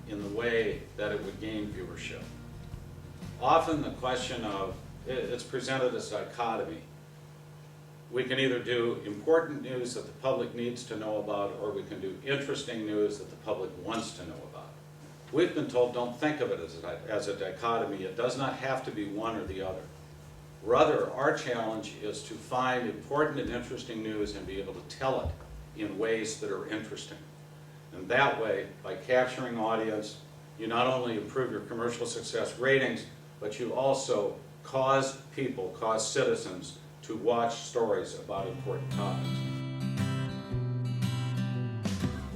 in the way that it would gain viewership. Often the question of, it's presented as a dichotomy. We can either do important news that the public needs to know about, or we can do interesting news that the public wants to know about. We've been told, don't think of it as a dichotomy. It does not have to be one or the other. Rather, our challenge is to find important and interesting news and be able to tell it in ways that are interesting. And that way, by capturing audience, you not only improve your commercial success ratings, but you also cause people, cause citizens to watch stories about important topics.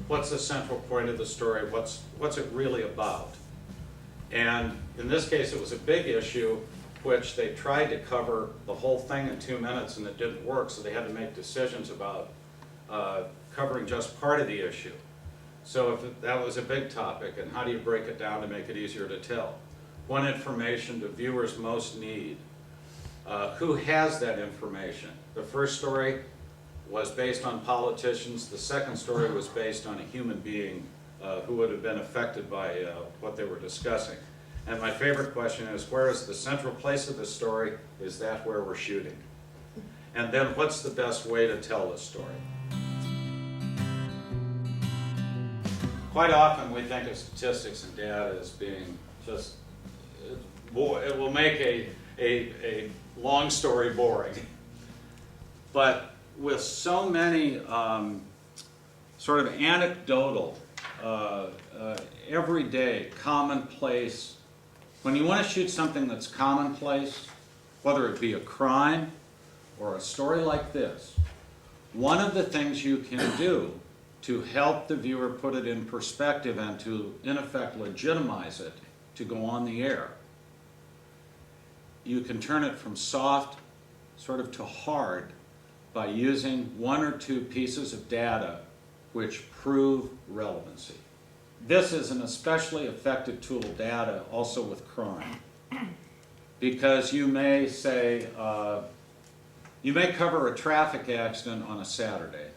What's the central point of the story? What's it really about? And in this case, it was a big issue, which they tried to cover the whole thing in 2 minutes, and it didn't work, so they had to make decisions about covering just part of the issue. So if that was a big topic, and how do you break it down to make it easier to tell? What information do viewers most need? Who has that information? The first story was based on politicians. The second story was based on a human being who would have been affected by what they were discussing. And my favorite question is, where is the central place of the story? Is that where we're shooting? And then what's the best way to tell the story? Quite often we think of statistics and data as being just, it will make a long story boring. But with so many sort of anecdotal, everyday, commonplace, when you want to shoot something that's commonplace, whether it be a crime or a story like this, one of the things you can do to help the viewer put it in perspective and to, in effect, legitimize it to go on the air, you can turn it from soft sort of to hard by using 1 or 2 pieces of data which prove relevancy. This is an especially effective tool of data also with crime, because you may say, you may cover a traffic accident on a Saturday.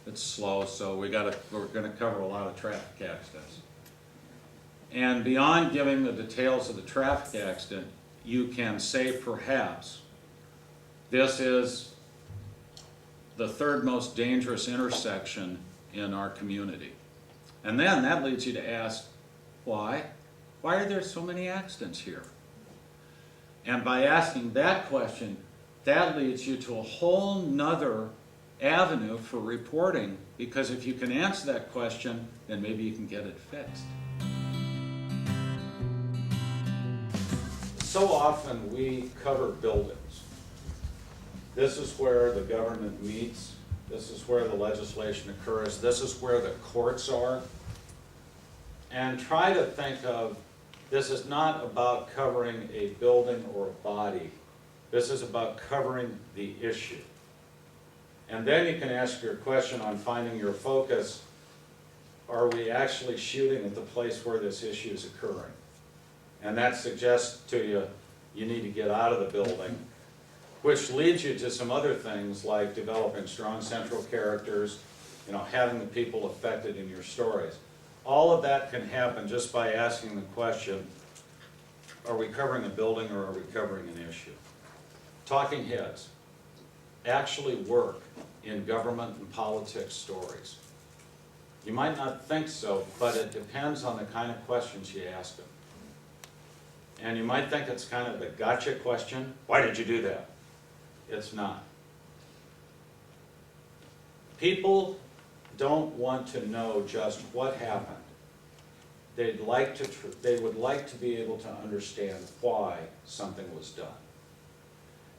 It's slow, so we're going to cover a lot of traffic accidents. And beyond giving the details of the traffic accident, you can say perhaps, this is the 3rd most dangerous intersection in our community. And then that leads you to ask, why? Why are there so many accidents here? And by asking that question, that leads you to a whole nother avenue for reporting, because if you can answer that question, then maybe you can get it fixed. So often we cover buildings. This is where the government meets. This is where the legislation occurs. This is where the courts are. And try to think of, this is not about covering a building or a body. This is about covering the issue. And then you can ask your question on finding your focus. Are we actually shooting at the place where this issue is occurring? And that suggests to you, you need to get out of the building, which leads you to some other things like developing strong central characters, having the people affected in your stories. All of that can happen just by asking the question, are we covering a building or are we covering an issue? Talking heads actually work in government and politics stories. You might not think so, but it depends on the kind of questions you ask them. And you might think it's kind of a gotcha question. Why did you do that? It's not. People don't want to know just what happened. They would like to be able to understand why something was done.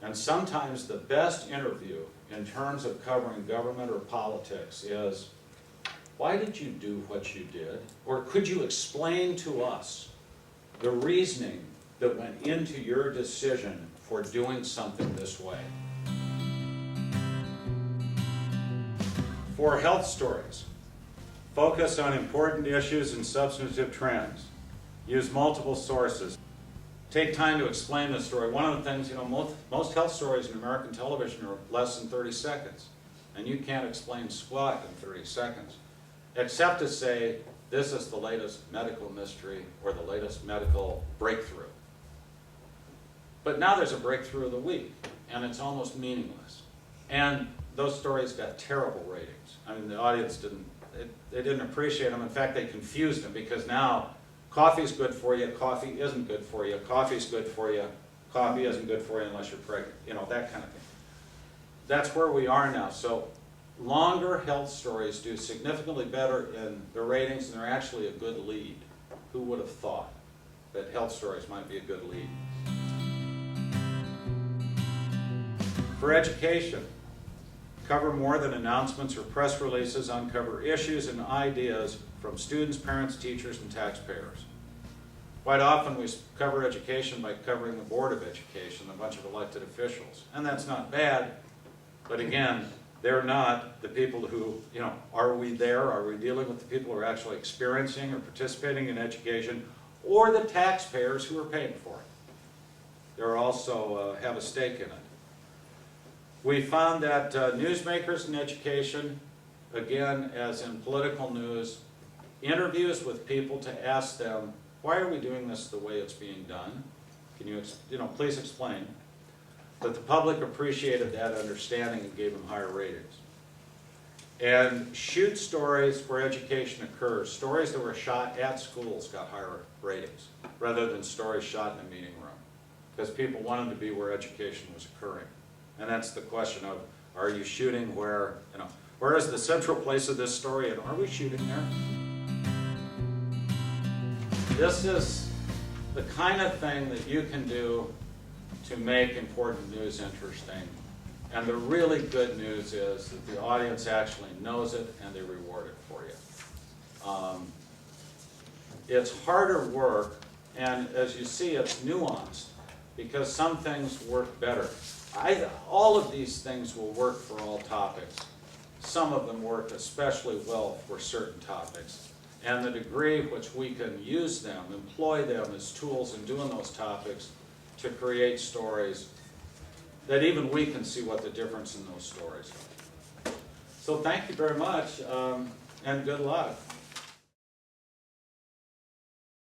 And sometimes the best interview in terms of covering government or politics is, why did you do what you did? Or could you explain to us the reasoning that went into your decision for doing something this way? For health stories, focus on important issues and substantive trends. Use multiple sources. Take time to explain the story. One of the things, most health stories in American television are less than 30 seconds. And you can't explain squat in 30 seconds. Except to say, this is the latest medical mystery or the latest medical breakthrough. But now there's a breakthrough of the week, and it's almost meaningless. And those stories got terrible ratings. I mean, the audience they didn't appreciate them. In fact, they confused them, because now coffee's good for you, coffee isn't good for you, coffee's good for you, coffee isn't good for you unless you're pregnant, you know, that kind of thing. That's where we are now. So longer health stories do significantly better in the ratings, and they're actually a good lead. Who would have thought that health stories might be a good lead? For education, cover more than announcements or press releases, uncover issues and ideas from students, parents, teachers, and taxpayers. Quite often we cover education by covering the Board of Education, a bunch of elected officials. And that's not bad, but again, they're not the people who, you know, are we there? Are we dealing with the people who are actually experiencing or participating in education, or the taxpayers who are paying for it? They also have a stake in it. We found that newsmakers in education, again, as in political news, interviews with people to ask them, why are we doing this the way it's being done? Can you, please explain? But the public appreciated that understanding and gave them higher ratings. And shoot stories where education occurs. Stories that were shot at schools got higher ratings, rather than stories shot in a meeting room, because people wanted to be where education was occurring. And that's the question of, are you shooting where, where is the central place of this story, and are we shooting there? This is the kind of thing that you can do to make important news interesting. And the really good news is that the audience actually knows it and they reward it for you. It's harder work, and as you see, it's nuanced, because some things work better. All of these things will work for all topics. Some of them work especially well for certain topics. And the degree which we can use them, employ them as tools in doing those topics to create stories that even we can see what the difference in those stories are. So thank you very much, and good luck.